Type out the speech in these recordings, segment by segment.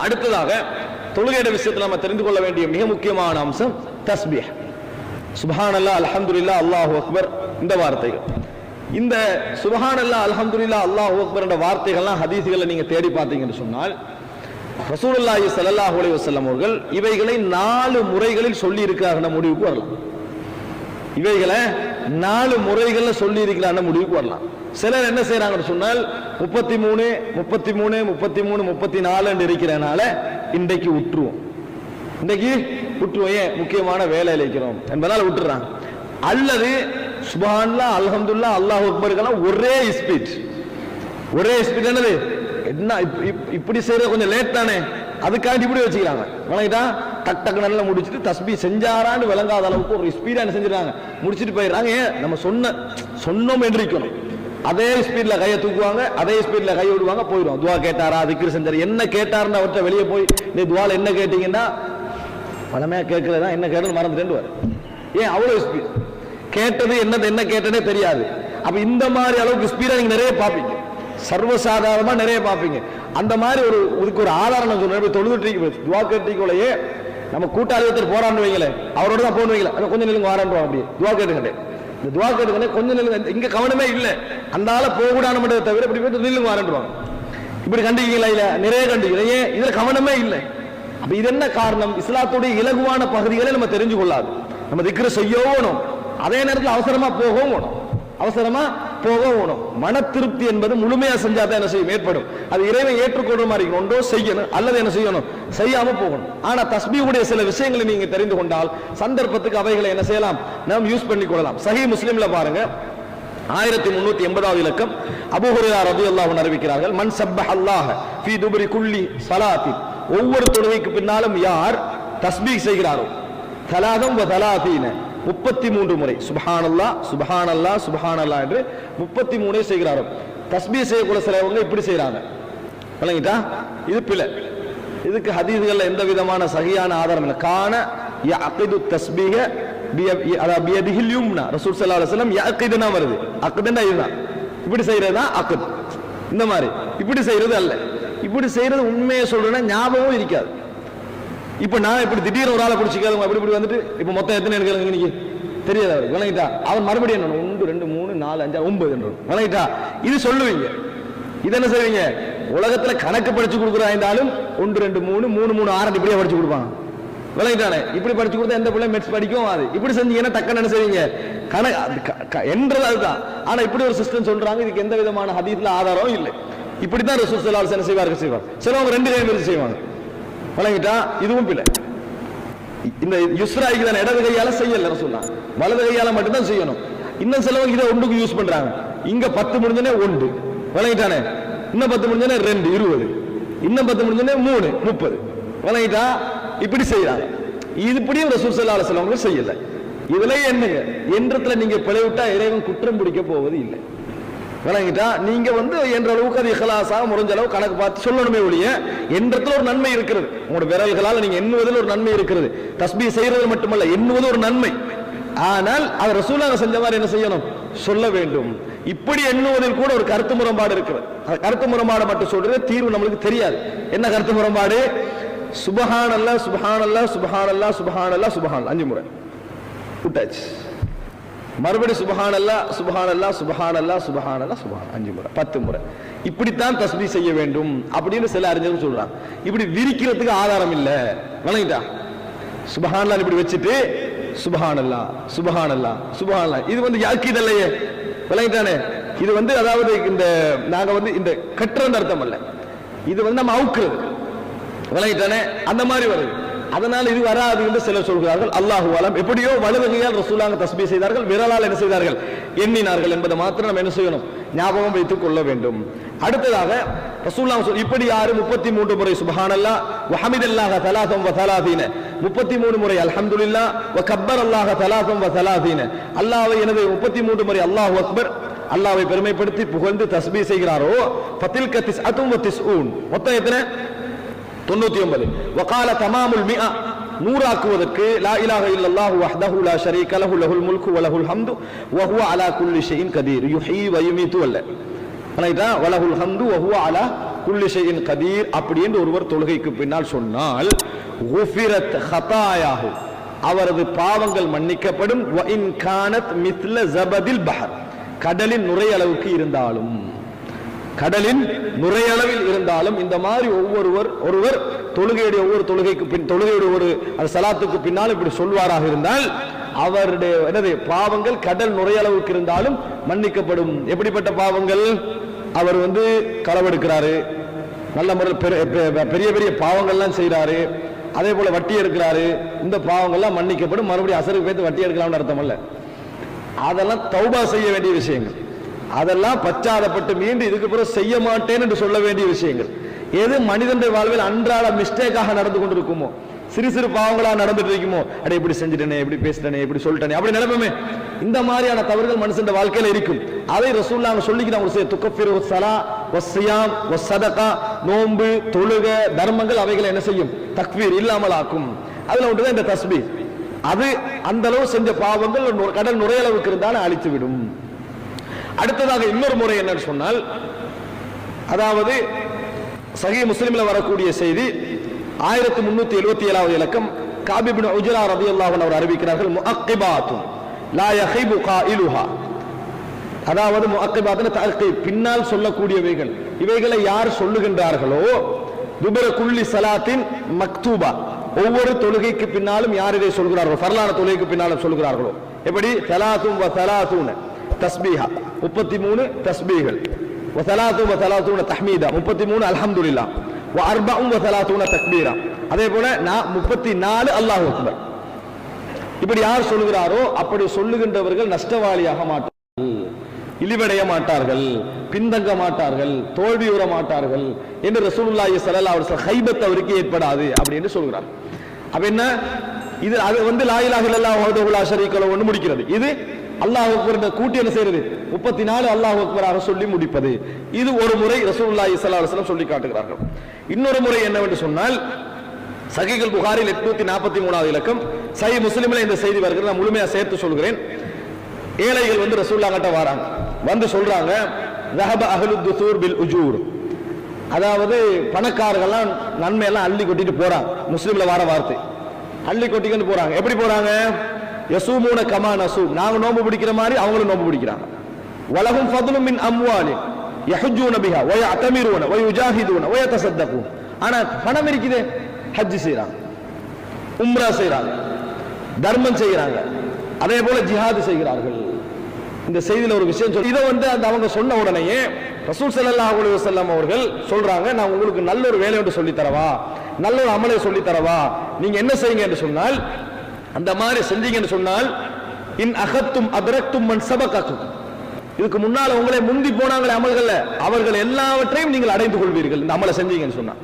அடுத்ததாக தொழுகைയുടെ விஷயத்தில் நம்ம தெரிந்து கொள்ள வேண்டிய மிக முக்கியமான அம்சம் தஸ்பீஹ். சுப்ஹானல்லாஹ், அல்ஹம்துலில்லாஹ், அல்லாஹு அக்பர் இந்த வார்த்தைகள். இந்த சுப்ஹானல்லாஹ், அல்ஹம்துலில்லாஹ், அல்லாஹு அக்பர் என்ற வார்த்தைகள்லாம் ஹதீஸ்களை நீங்க தேடி பார்த்தீங்கன்னு சொன்னால் ரசூலுல்லாஹி ஸல்லல்லாஹு அலைஹி வஸல்லம் அவர்கள் இவைகளை 4 முறைகளில் சொல்லி இருக்கிறார்கள் முடிவுக்கு வரலாம். இவைகளை 4 முறைகள்ல சொல்லி இருக்கிறாங்க முடிவுக்கு வரலாம். சிலர் என்ன செய்யறாங்கன்னு சொன்னால் 33 33 33 34 இருக்கிறனால இன்றைக்கு விட்டுருவோம், ஏன் முக்கியமான வேலையில் இருக்கிறோம் என்பதால விட்டுறாங்க. அல்லது சுப்ஹானல்லாஹ், அல்ஹம்துலில்லாஹ், அல்லாஹு அக்பருக்கெல்லாம் ஒரே ஸ்பீட் என்னது என்ன இப்படி செய்யறது கொஞ்சம் லேட் தானே, அதுக்காண்டி இப்படி வச்சுக்கிறாங்க. வணங்கிட்டா டக் டக்கு நல்லா முடிச்சுட்டு தஸ்பீ செஞ்சாரான்னு விளங்காத அளவுக்கு ஒரு ஸ்பீடா என்ன செஞ்சிடறாங்க, முடிச்சுட்டு போயிடுறாங்க. ஏன் நம்ம சொன்னோம் என்றிக்கணும், அதே ஸ்பீட்ல கையை தூக்குவாங்க, அதே ஸ்பீட்ல கை விடுவாங்க, போயிடும். துவா கேட்டாரா, திக்ர் செஞ்சாரு, என்ன கேட்டாருன்னு அவர்கிட்ட வெளியே போய் இந்த துவால என்ன கேட்டீங்கன்னா பழமையா கேட்கறதா, என்ன கேட்டது மறந்துட்டு வர. ஏன் அவ்வளவு ஸ்பீட், கேட்டது என்ன கேட்டதே தெரியாது. அப்ப இந்த மாதிரி அளவுக்கு ஸ்பீடா நீங்க நிறைய பார்ப்பீங்க, சர்வசாதாரணமா நிறைய பார்ப்பீங்க. அந்த மாதிரி இதுக்கு ஒரு ஆதாரம் சொல்றேன். தொழுதுட்டு துவா கேட்டீங்களே, நம்ம கூட்டாளி ஒருத்தர் போராண்டு வைங்களே, அவரோட தான் போன் வைக்கல, கொஞ்சம் நிலுங்க வாராண்டுவோம், அப்படி துவா கேட்டுக்கிட்டே இந்த துவா கேட்டுக்கிட்டே கொஞ்சம் நிலுங்க, இங்க கவனமே இல்லை, அந்த ஆள போகக்கூடாது மட்டும் தவிர இப்படி போயிட்டு நிலுங்க வாராண்டுவாங்க. இப்படி கண்டிக்கிறீங்களா? இல்ல, நிறைய கண்டிக்கிறேன். ஏன் இதுல கவனமே இல்லை. அப்ப இது என்ன காரணம்? இஸ்லாத்துடைய இலகுவான பகுதிகளை நம்ம தெரிஞ்சு கொள்ளாது. நம்ம திக்ர செய்யவும், அதே நேரத்தில் அவசரமா போகவும் மன திருப்தி என்பது முழுமையா செஞ்சாதான் என்ன செய்யும், ஏற்படும். அது இறைவன் ஏற்றுக்கொள்ற மாதிரி ஒன்றோ செய்யணும், அல்லது என்ன செய்யணும், செய்யாம போகணும். ஆனா தஸ்பீஹுடைய சில விஷயங்களை நீங்க தெரிந்து கொண்டால் சந்தர்ப்பத்துக்கு அவைகளை என்ன செய்யலாம், நாம் யூஸ் பண்ணி கொள்ளலாம். சஹீஹ் முஸ்லிம்ல பாருங்க, 1380வது இலக்கம், அபூ ஹுரைரா ரலியல்லாஹு அன்ஹு அறிவிக்கிறார்கள், மன் சப்பஹல்லாஹ ஃபீ துபரி குல்லி ஸலாத்தின், ஒவ்வொரு தொழுகைக்கு பின்னாலும் யார் தஸ்பீஹ் செய்கிறாரோ, தலாதம் வ தலாதீன 33 முறை, சுப்ஹானல்லாஹ் சுப்ஹானல்லாஹ் சுப்ஹானல்லாஹ் என்று 33 செய்கிறாரோ. தஸ்பீஹ் செய்யக்கூடிய சிலவங்க இப்படி செய்யறாங்க, விளங்கிட்டா? இது பிழை. இதுக்கு ஹதீஸ்கள்ல எந்த விதமான சஹீஹான ஆதாரம் இல்லை. கான யஅகிது தஸ்பீஹ பியதிஹில் யும்னா, ரசூல் ஸல்லல்லாஹு அலைஹி வஸல்லம் யஅகிதுனா வருது, அக்துனா இதுதான், இப்படி செய்யறது தான் அக்த். இந்த மாதிரி இப்படி செய்யறது அல்ல. இப்படி செய்யறது உண்மையை சொல்றேன்னா ஞாபகம் இருக்காது. இப்ப நான் இப்படி திடீர்னு ஒரு ஆளை பிடிச்சிக்காது, அப்படி இப்படி வந்துட்டு இப்ப மொத்தம் எத்தனை எடுக்கிறாங்க இன்னைக்கு தெரியாது அவருக்கு, விளங்கிட்டா? அவன் மறுபடியும் என்ன 1 2 3 4 5 9 விளங்கிட்டா? இது சொல்லுவீங்க. இது என்ன செய்வீங்க, உலகத்துல கணக்கு படிச்சு கொடுக்குறாஇருந்தாலும் 1 2 3 3 3 6 இப்படியே படிச்சு கொடுப்பாங்க, விளங்கிட்டானே? இப்படி படிச்சு கொடுத்தா எந்த பிள்ளை மெட்ஸ் படிக்கும். அது இப்படி செஞ்சீங்கன்னா டக்குன்னு என்ன செய்வீங்க, என்றது அதுதான். ஆனா இப்படி ஒரு சிஸ்டம் சொல்றாங்க, இதுக்கு எந்த விதமான ஹதீஸ்ல ஆதாரம் இல்லை. இப்படித்தான் ரசூல் ஸல்லல்லாஹு அலைஹி வஸல்லம் செய்வார். சிலவங்க 2 கை வச்சு செய்வாங்க, வழங்கிட்டா? இதுவும் பிள்ளை. இந்த யுஸ்ராய்க்கு தான் இடது கையால செய்யல ரசூலுல்லாஹ், வலது கையால மட்டும்தான் செய்யணும். இன்னும் சிலவங்க இதை ஒன்றுக்கு யூஸ் பண்றாங்க. இங்க 10 முடிஞ்சனே 1, வழங்கிட்டானே? இன்னும் 10 முடிஞ்சனே 2 20, இன்னும் 10 முடிஞ்சனே 3 30, வழங்கிட்டா? இப்படி செய்யறாங்க. இது இப்படியும் ரசூல் ஸல்லல்லாஹு அலைஹி வஸல்லம் செய்யல. இதுல என்னங்க என்றத்துல நீங்க பிழைவிட்டா இறைவன் குற்றம் பிடிக்க போவது இல்லை, விளங்கிட்டா? நீங்க என்ற அளவுக்கு அது இஹ்லாஸா முடிஞ்ச அளவு கணக்கு பார்த்து சொல்லணுமே ஒழிய, என்றத்துல ஒரு நன்மை இருக்கிறது. உங்களோட விரல்களால் நீங்க எண்ணுவதில் ஒரு நன்மை இருக்கிறது. தஸ்பீஹ் செய்யறது மட்டுமல்ல, எண்ணுவது ஒரு நன்மை. ஆனால் அது ரசூலுல்லாஹ் செஞ்ச மாதிரி என்ன செய்யணும், சொல்ல வேண்டும். இப்படி எண்ணுவதில் கூட ஒரு கருத்து முரண்பாடு இருக்கிறது. அந்த கருத்து முரண்பாடு மட்டும் சொல்றது தீர்வு நம்மளுக்கு தெரியாது. என்ன கருத்து முரண்பாடு? சுப்ஹானல்லாஹ் சுப்ஹானல்லாஹ் சுப்ஹானல்லாஹ் சுப்ஹானல்லாஹ் சுப்ஹானல்லாஹ் 5 முறை விட்டாச்சு. மறுபடியும் சுப்ஹானல்லாஹ் சுப்ஹானல்லாஹ் சுப்ஹானல்லாஹ் சுப்ஹானல்லாஹ் சுப்ஹான் 5 முறை 10 முறை இப்படித்தான் தஸ்பீஹ் செய்ய வேண்டும் அப்படின்னு சில அறிஞர்கள் சொல்றாங்க. இப்படி விரிக்கிறதுக்கு ஆதாரம் இல்ல, வணங்கிட்டா? சுப்ஹானல்லாஹ் இப்படி வச்சுட்டு சுப்ஹானல்லாஹ் சுப்ஹானல்லாஹ் சுப்ஹானல்லாஹ் இது யாக்கீத் இல்லையே, வணங்கிட்டானே? இது அதாவது இந்த நாங்க இந்த கற்றன்ற அர்த்தம் அல்ல, இது நம்ம அவுக்குறது, வணங்கிட்டானே? அந்த மாதிரி வருது. அதனால் இது வராது என்று சிலர் சொல்கிறார்கள். அல்லாஹு அலம். எப்படியோ வலது கையால் ரசூலுல்லாஹ் தஸ்பீஹ் செய்தார்கள், விரலால் என்ன செய்தார்கள், எண்ணினார்கள் என்பதை மாத்திரம் நம்ம என்ன செய்யணும், ஞாபகம் வைத்துக் கொள்ள வேண்டும். அடுத்ததாக ரசூலுல்லாஹ் இப்படி யாரு 33 முறை சுப்ஹானல்லாஹ் வ ஹமிதல்லாஹ தலாதம் வ தலாதீன, 33 முறை அல்ஹம்துலில்லாஹ் வ கப்பரல்லாஹ தலாதம் வ தலாதீன, அல்லாஹ்வை எனது 33 முறை அல்லாஹு அக்பர், அல்லாஹ்வை பெருமைப்படுத்தி புகழ்ந்து தஸ்பீஹ் செய்கிறாரோ, ஃபதில்க திஸ்அத்தும் வ திஸ்ஊன், மொத்தம் எத்தனை? 99. வகால தமாமுல் மிஆ, நூறாக்குவதற்கு லா இலாஹ இல்லல்லாஹு வஹ்தஹு லா ஷரீக லஹு லஹுல் முல்கு வ லஹுல் ஹம்து வ ஹுவ அலா குல்லி ஷைஇன் கதீர் யுஹ்யி வ யுமீது வல்ல, ரைட்டா? வ லஹுல் ஹம்து வ ஹுவ அலா குல்லி ஷைஇன் கதீர் அப்படி என்று ஒருவர் தொழுகைக்கு பின்னால் சொன்னால் குஃபிரத் ஹதாயாஹு அவரது பாவங்கள் மன்னிக்கப்படும் வ இன் கானத் மித்ல ஜபதில் பஹர் கடலின் நுரையளவுக்கு இருந்தாலும் கடலின் நுரையளவில் இருந்தாலும் இந்த மாதிரி ஒருவர் தொழுகையுடைய ஒவ்வொரு தொழுகைக்கு பின் தொழுகையுடைய ஒரு சலாத்துக்கு பின்னால் இப்படி சொல்வாராக இருந்தால் அவருடைய பாவங்கள் கடல் நுரையளவுக்கு இருந்தாலும் மன்னிக்கப்படும். எப்படிப்பட்ட பாவங்கள்? அவர் களவெடுக்கிறாரு, நல்ல முறையில் பெரிய பெரிய பாவங்கள்லாம் செய்யறாரு, அதே போல வட்டி எடுக்கிறாரு, இந்த பாவங்கள்லாம் மன்னிக்கப்படும். மறுபடியும் அசருக்கு பேத்து வட்டி எடுக்கலாம்னு அர்த்தம் அல்ல. அதெல்லாம் தௌபா செய்ய வேண்டிய விஷயங்கள், அதெல்லாம் பச்சாதப்பட்டு மீண்டு இதுக்கு பிறகு செய்ய மாட்டேன் என்று சொல்ல வேண்டிய விஷயங்கள். எது மனிதனுடைய வாழ்வில் அன்றாட மிஸ்டேக்காக நடந்து கொண்டிருக்குமோ, சிறு சிறு பாவங்களா நடந்துட்டு இருக்குமோ, அடே இப்படி செஞ்சுட்டேனே, இப்படி பேசிட்டேனே, இப்படி சொல்லிட்டேனே, அப்படி நினைப்போமே, இந்த மாதிரியான தவறுகள் மனுஷன் வாழ்க்கையில இருக்கும். அதை ரசூலுல்லாஹ் சொல்லிக்கிறாங்க. துக்கஃபிரு ஸலா வஸ்ஸியாம் வஸ்ஸதகா, நோன்பு தொழுக தர்மங்கள் அவைகளை என்ன செய்யும்? தக்ஃபீர் இல்லாமல் ஆக்கும். அதுல ஒன்றுதான் இந்த தஸ்பீஹ். அது அந்த அளவு செஞ்ச பாவங்கள் கடல் நுரையளவுக்கு இருந்தாலும் அழித்து விடும். அடுத்ததாக இன்னொரு முறை என்னன்னு சொன்னால், அதாவது சஹீஹ் முஸ்லிம்ல வரக்கூடிய செய்தி 1377வது இலக்கம், காப் இப்னு உஜ்ரா ரலியல்லாஹு அன்ஹு அவர் அறிவிக்கிறார்கள், முஅக்கிபாத்துன் லா யஹிபு காயிலுஹா, அதாவது முஅக்கிபாத்துன தஅக்கீப் பின்னால் சொல்லக்கூடியவைகள், இவைகளை யார் சொல்லுகின்றார்களோ, துபர குல்லி ஸலாத்தின் மக்தூபா ஒவ்வொரு தொழுகைக்கு பின்னாலும் யார் இதை சொல்கிறார்களோ, ஃபர்லான தொழுகைக்கு பின்னாலும் சொல்கிறார்களோ, எப்படி 33 தஸ்பீஹா 33 தஸ்பீஹ்கள், வ 33 தஹ்மீதா 33 அல்ஹம்துலில்லாஹ், வ 34 தக்பீரா, அதே போல 34 அல்லாஹு அக்பர். இப்படி யார் சொல்கிறாரோ அப்படி சொல்லுகின்றவர்கள் நஷ்டவாளியாக மாட்டார்கள், இழிவடைய மாட்டார்கள், பின்தங்க மாட்டார்கள், தோல்வியுற மாட்டார்கள் என்று ரசூலுல்லாஹி ஸல்லல்லாஹு அலைஹி வஸல்லம் ஹைபத் அவருக்கு ஏற்படாது அப்படி என்று சொல்கிறார். அப்ப என்ன இது? அது லா இலாஹ இல்லல்லாஹு வஹ்தஹு லா ஷரீக லஹு ஒன்று முடிக்கிறது. இது அல்லாஹ் அக்பர் கூட்டி என்ன செய்யறது? 34 அல்லாஹ் அக்பராக சொல்லி முடிப்பது. இது ஒரு முறை ரசூலுல்லாஹி ஸல்லல்லாஹு அலைஹி வஸல்லம் சொல்லி காட்டுகிறார்கள். இன்னொரு முறை என்னவென்று சொன்னால், சஹீஹுல் புகாரில் 843வது இலக்கம், சஹீஹ் முஸ்லிம்ல இந்த செய்தி வருகிறது. நான் முழுமையா சேர்த்து சொல்கிறேன். ஏழைகள் ரசூலுல்லாஹ் கிட்ட வராங்க, வந்து சொல்றாங்க, ذهب اهل الدثور بالأجور, அதாவது பணக்காரர்கள்லாம் நன்மை எல்லாம் அள்ளி கொட்டிட்டு போறாங்க. முஸ்லிம்ல வர வார்த்தை அள்ளி கொட்டிக்கிட்டு போறாங்க. எப்படி போறாங்க? யசூமுன கமா நசூம், நாங்க நோன்பு பிடிக்கிற மாதிரி அவங்களும் நோன்பு பிடிக்கிறாங்க. வலஹும் ஃபதுலும் மின் அம்வாலி யஹுஜூன பிஹா வ யஅதமிரூன வ யுஜாஹிதூன வ யதஸத்தகூன். ஆனா பணம் இருக்குது, ஹஜ் செய்றாங்க, உம்ரா செய்றாங்க, தர்மம் செய்கிறாங்க, அதே போல ஜிஹாது செய்கிறார்கள். இந்த செய்தியில ஒரு விஷயம் சொல்லி இதை அந்த அவங்க சொன்ன உடனேயே ரசூல் ஸல்லல்லாஹு அலைஹி வஸல்லம் அவர்கள் சொல்றாங்க, நான் உங்களுக்கு நல்ல ஒரு வேலை ஒன்று சொல்லி தரவா, நல்ல ஒரு அமலை சொல்லி தரவா, நீங்க என்ன செய்யுங்க என்று சொன்னால், அந்த மாதிரி செஞ்சீங்கன்னு சொன்னால், இன் அகத்தும் அதரக்தும் மன் சபகக்கும், இதுக்கு முன்னால உங்களை முந்தி போனாங்களே அமல்கள், அவர்கள் எல்லாவற்றையும் நீங்கள் அடைந்து கொள்வீர்கள் இந்த அமலை செஞ்சீங்கன்னு சொன்னா.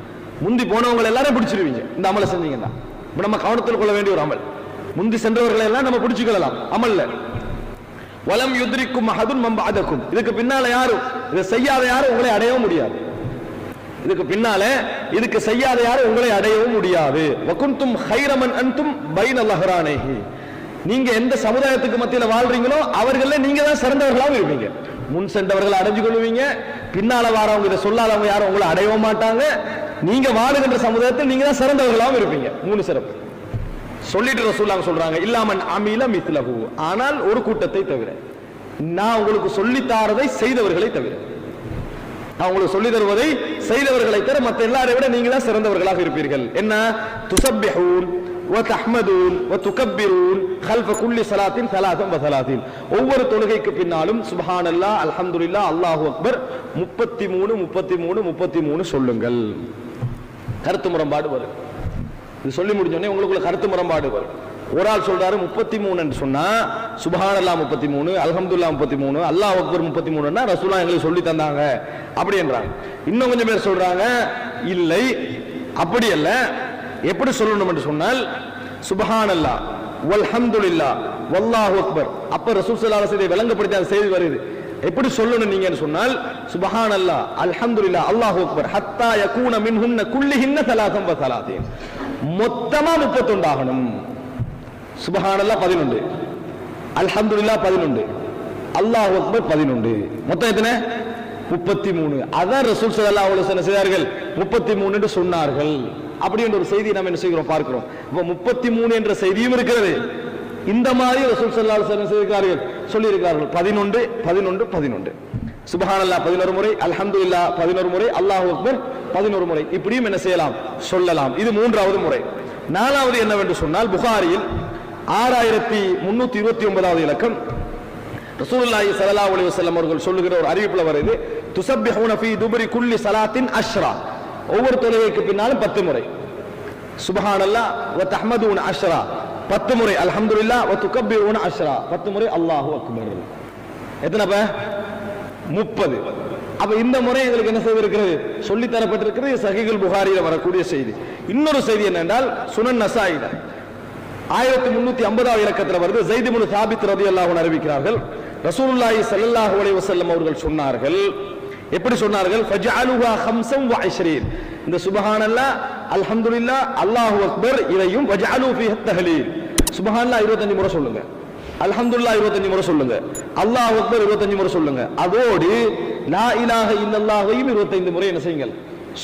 முந்தி போனவங்க எல்லாரும் பிடிச்சிருவீங்க இந்த அமலை செஞ்சீங்கன்னா. நம்ம கவனத்தில் கொள்ள வேண்டிய ஒரு அமல். முந்தி சென்றவர்களை எல்லாம் நம்ம பிடிச்சுக்கலாம் அமல்ல. வலம் யுத்ரிக்கும் அஹதுன் மன் பஅதக்கும், இதுக்கு பின்னால யாரும் இதை செய்யாத யாரும் உங்களை அடையவும் முடியாது. இதுக்கு பின்னால இதுக்கு செய்யாத யாரும் உங்களை அடையவும் முடியாது. வகுந்தும் ஹைரமன் அன்தும் பைன லஹ்ரானைஹி, நீங்க எந்த சமுதாயத்துக்கு மத்தியில வாழ்றீங்களோ அவர்களே நீங்க தான் சிறந்தவர்களாக இருப்பீங்க. முன் சென்றவர்களை அடைஞ்சு கொள்வீங்க, பின்னால வாரவங்க இதை சொல்லாதவங்க யாரும் உங்களை அடையவும் மாட்டாங்க. நீங்க வாழுகின்ற சமுதாயத்தில் நீங்க தான் சிறந்தவர்களாகவும் இருப்பீங்க. 3 சிறப்பு சொல்லிட்டு ரசூலுல்லாஹ் சொல்றாங்க, இல்லாமன் அமீல மித்லஹு, ஆனால் ஒரு கூட்டத்தை தவிர, நான் உங்களுக்கு சொல்லி தாரதை செய்தவர்களை தவிர, நான் உங்களுக்கு சொல்லி தருவதை செய்தவர்களை தவிர மற்ற எல்லாரை விட நீங்க தான் சிறந்தவர்களாக இருப்பீர்கள். என்ன? துஸப்பிஹூன் வ தஹ்மதூன் வ துகப்பிரூன் خلف كل صلاة 33, ஒவ்வொரு தொழுகைக்கு பின்னாலும் சுப்ஹானல்லாஹ் அல்ஹம்துலில்லாஹ் அல்லாஹு அக்பர் 33 சொல்லுங்கள். கருத்து முரண்பாடு வரும். இது சொல்லி முடிஞ்சோடனே உங்களுக்குள்ள கருத்து முரண்பாடு வரும். ஒரு ஆள் சொல்றாரு 33 என்று சொன்னா சுப்ஹானல்லாஹ் 33, அல்ஹம்துலில்லாஹ் 33, அல்லாஹ் அக்பர் 33ன்னா ரசூலுல்லாஹ் எங்களுக்கு சொல்லி தந்தாங்க அப்படி என்றாங்க. இன்னும் கொஞ்சம் பேர் சொல்றாங்க, இல்லை அப்படி அல்ல, எப்படி சொல்லணும் என்று சொன்னால் சுப்ஹானல்லாஹ் வல்ஹம்துலில்லாஹ் வல்லாஹு அக்பர். அப்ப ரசூல் ஸல்லல்லாஹு அலைஹி வஸல்லம் விளங்கப்படுத்தி அந்த செய்தி வருது. எப்படி சொல்லணும் நீங்க சொன்னால், சுப்ஹானல்லாஹ் அல்ஹம்துலில்லாஹ் அல்லாஹு அக்பர் ஹத்தா யகூன மின்ஹுன்ன குல்லிஹின்ன 33, மொத்தமா 31 ஆகணும். சுப்ஹானல்லாஹ் 11, அல்ஹம்துலில்லாஹ் 11, அல்லாஹு அக்பர் 11, மொத்தம் எத்தனை? 33. அதான் ரசூல் ஸல்லல்லாஹு அலைஹி வஸல்லம் செய்தார்கள் 33 என்று சொன்னார்கள். அப்படி என்ற ஒரு செய்தியை நாம் என்ன செய்கிறோம் பார்க்கிறோம். இப்போ 33 என்ற செய்தியும் இருக்கிறது. இந்த மாதிரி ரசூல் ஸல்லல்லாஹு அலைஹி வஸல்லம் செய்திருக்கிறார்கள், சொல்லி இருக்கிறார்கள் 11 11 11. சுப்ஹானல்லாஹ் 11 முறை, அல்ஹம்துலில்லாஹ் 11 முறை, அல்லாஹு அக்பர் 11 முறை. இப்படியும் என்ன செய்யலாம், சொல்லலாம். இது மூன்றாவது முறை. நாலாவது என்னவென்று சொன்னால், புகாரியில் 6329வது இலக்கம் ரசூலுல்லாஹி ஸல்லல்லாஹு அலைஹி வஸல்லம் அவர்கள் சொல்லுகிற ஒரு அறிவிப்புல வருது, துஸப்பிஹூன ஃபீ துபரி குல்லி ஸலாத்தின் அஷ்ரா. ஒவ்வொரு தொழுகைக்கு பின்னாலும் 10 முறை சுப்ஹானல்லாஹ் வ தஹ்மதுன அஷ்ரா, 10 முறை அல்ஹம்துலில்லாஹ் வ துகப்பிரூன அஷ்ரா, 10 முறை அல்லாஹு அக்பர். எத்தனைப்ப 30. அப்ப இந்த முறை எங்களுக்கு என்ன செய்திருக்கிறது, சொல்லி தரப்பட்டிருக்கிறது. சஹீஹுல் புகாரியில் வரக்கூடிய செய்தி. இன்னொரு செய்தி என்னென்றால், சுனன் நசாயில 1350வது இலக்கத்தில் வருது. ஸைத் இப்னு சாபித் ரலியல்லாஹு அன்ஹு அறிவிக்கிறார்கள், ரசூலுல்லாஹி ஸல்லல்லாஹு அலைஹி வஸல்லம் அவர்கள் சொன்னார்கள். எப்படி சொன்னார்கள், ஃபஜஅலுஹா 25. இந்த சுப்ஹானல்லாஹ், அல்ஹம்துலில்லாஹ், அல்லாஹு அக்பர் இதையும் வஜஅலு ஃபீஹி தஹ்லீல். சுப்ஹானல்லாஹ் 25 முறை சொல்லுங்க, அல்ஹம்துலில்லாஹ் 25 முறை சொல்லுங்க, அல்லாஹு அக்பர் 25 முறை சொல்லுங்க. அதோடு லா இலாஹ இல்லல்லாஹையும் 25 முறை என்ன செய்யுங்கள்,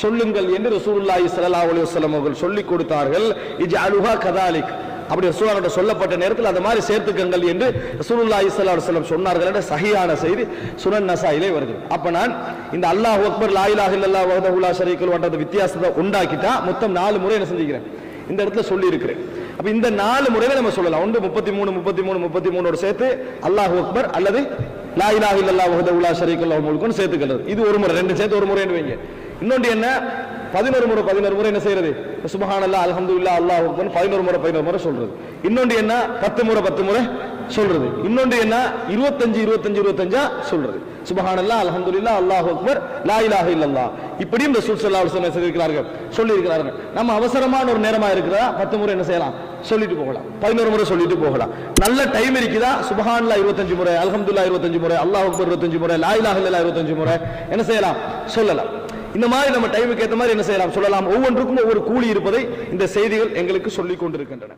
சொல்லுங்கள் என்று ரசூலுல்லாஹி ஸல்லல்லாஹு அலைஹி வஸல்லம் அவர்கள் சொல்லிக் கொடுத்தார்கள். இஜ்அலுஹா கதாலிக், அப்படி ரசூலுல்லாஹ் சொல்லப்பட்ட நேரத்தில் அந்த மாதிரி சேர்த்துக்கங்கள் என்று ரசூலுல்லாஹி ஸல்லல்லாஹு அலைஹி வஸல்லம் சொன்னார்கள் என்ற சஹீஹான செய்தி சுனன் நசாயிலே வருது. அப்ப நான் இந்த அல்லாஹு அக்பர் லா இலாஹ இல்லல்லாஹ் வஹ்தஹு லா ஷரீக லஹு என்ற வித்தியாசத்தை உண்டாக்கிட்டா மொத்தம் 4 முறை என்ன செஞ்சிக்கிறேன், இந்த இடத்துல சொல்லி இருக்கிறேன். அப்ப இந்த 4 முறையில நம்ம சொல்லலாம். ஒன்று 33 33 33 சேர்த்து அல்லாஹு அக்பர் அல்லது லா இலாஹ இல்லல்லாஹ் வஹ்தஹு லா ஷரீக லஹு முல்குன்னு சேர்த்துக்கிறது. இது ஒரு முறை, ரெண்டு சேர்த்து ஒரு முறைன்னு வைங்க. இன்னொன்று என்ன, 11 முறை 11 முறை என்ன செய்யறது, சுப்ஹானல்லாஹ் அல்ஹம்துலில்லாஹ் அல்லாஹு அக்பர் 11 முறை 11 முறை சொல்றது. இன்னொன்று என்ன, 10 முறை 10 முறை சொல்றது. இன்னொன்று என்ன, 25 25 25 சொல்றது. சுப்ஹானல்லாஹ் அல்ஹம்துலில்லாஹ் அல்லாஹு அக்பர் லா இலாஹ இல்லல்லாஹ். இப்படியும் ரசூல் ஸல்லல்லாஹு அலைஹி வஸல்லம் சொல்லியிருக்கிறார்கள், சொல்லி இருக்கிறார்கள். நம்ம அவசரமான ஒரு நேரமா இருக்கிறதா 10 முறை என்ன செய்யலாம், சொல்லிட்டு போகலாம். 11 முறை சொல்லிட்டு போகலாம். நல்ல டைம் இருக்குதா, சுப்ஹானல்லாஹ் 25 முறை, அல்ஹம்துலில்லாஹ் 25 முறை, அல்லாஹு அக்பர் 25 முறை, லா இலாஹ இல்லல்லாஹ் 25 முறை என்ன செய்யலாம், சொல்லலாம். இந்த மாதிரி நம்ம டைமுக்கு ஏற்ற மாதிரி என்ன செய்யலாம், சொல்லலாம். ஒவ்வொன்றுக்கும் ஒவ்வொரு கூலி இருப்பதை இந்த செய்திகள் எங்களுக்கு சொல்லிக் கொண்டிருக்கின்றன.